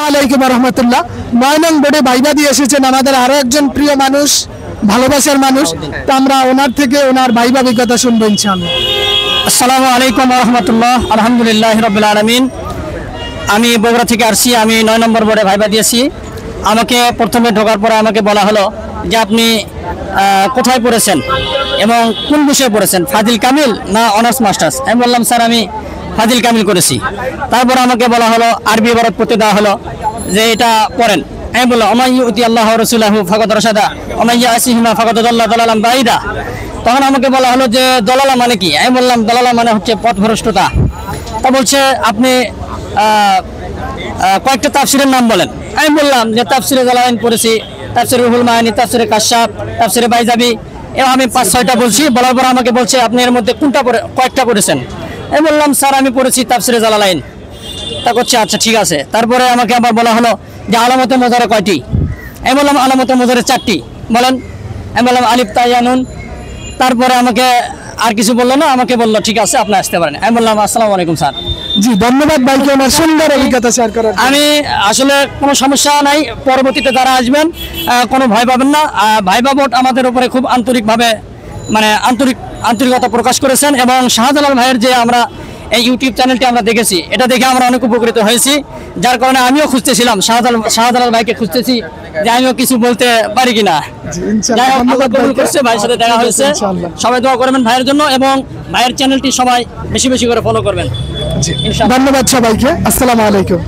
আলাইকুম রহমতুল্লাহ। ৯ নং বোর্ডে ভাইবা দিয়ে এসেছেন আমাদের আরো একজন প্রিয় মানুষ, ভালোবাসার মানুষ। তো আমরা ওনার থেকে ওনার ভাইবা অভিজ্ঞতা শুনবো ইনশাআল্লাহ। আসসালামু আলাইকুম রহমতুল্লাহ। আলহামদুলিল্লাহ রাব্বিল আলামিন। আমি বগুড়া থেকে আসছি। আমি ৯ নম্বর বোর্ডে ভাইবা দিয়েছি। আমাকে প্রথমে ঢোকার পরে আমাকে বলা হলো যে আপনি কোথায় পড়েছেন এবং কোন বিষয়ে পড়েছেন, ফাজিল কামিল না অনার্স মাস্টার্স। আমি বললাম স্যার আমি ফাজিল কামিল করেছি। তারপর আমাকে বলা হলো আরবি ইবারত পড়তে দেওয়া হলো যে এটা পড়েন। আমি বললাম ওমাইয়ুতি আল্লাহ ওয়া রাসূলাহু ফাকাদ রাশাদা ওমাইয়া আসিহিমা ফাকাদ দাল্লা দালালাম বাঈদা। তখন আমাকে বলা হলো যে দলালা মানে কি। আমি বললাম দলালা মানে হচ্ছে পথভ্রষ্টতা। তা বলছে আপনি কয়েকটা তাফসিরের নাম বলেন। আমি বললাম যে তাফসিরে জালালাইন পড়েছি, তাফসিরে রুহুল মাআনি, তাফসিরে কাশফ, তাফসিরে বাইজাবি, এবং আমি ৫-৬টা বলছি। বলার পর আমাকে বলছে আপনি এর মধ্যে কয়েকটা পড়েছেন। আমি বললাম স্যার আমি পড়েছি তাফসিরে জালালাইন। তা করছে আচ্ছা ঠিক আছে। তারপরে আমাকে আবার বলা হলো যে আলামতে মোজারে কয়টি। আমি বললাম আলামতে মোজারে 4টি বলেন। আমি বললাম আলিফ তা ইয়া নুন। তারপরে আমাকে আর কিছু বললো না, আমাকে বললো ঠিক আছে আপনি আসতে পারেন। আমি বললাম আসসালামু আলাইকুম স্যার। জি ধন্যবাদ ভাইকে ওনার সুন্দর অভিজ্ঞতা শেয়ার করার। আমি আসলে কোনো সমস্যা নাই, পরবর্তীতে যারা আসবেন কোনো ভয় পাবেন না। ভাইবা বোর্ড আমাদের উপরে খুব আন্তরিকভাবে মানে আন্তরিকতা প্রকাশ করেছেন, এবং শাহজালাল ভাইয়ের যে আমরা এই ইউটিউব চ্যানেলটি আমরা দেখেছি, এটা দেখে আমরা অনেক উপকৃত হয়েছি। যার কারণে আমিও খুঁজতেছিলাম, শাহজালাল ভাইকে খুঁজতেছি যে আমিও কিছু বলতে পারি কিনা। ভাইয়ের সাথে দেখা হয়েছে। সবাই দোয়া করবেন ভাইয়ের জন্য, এবং ভাইয়ের চ্যানেলটি সবাই বেশি বেশি করে ফলো করবেন। ধন্যবাদ সবাইকে। আসসালামু আলাইকুম।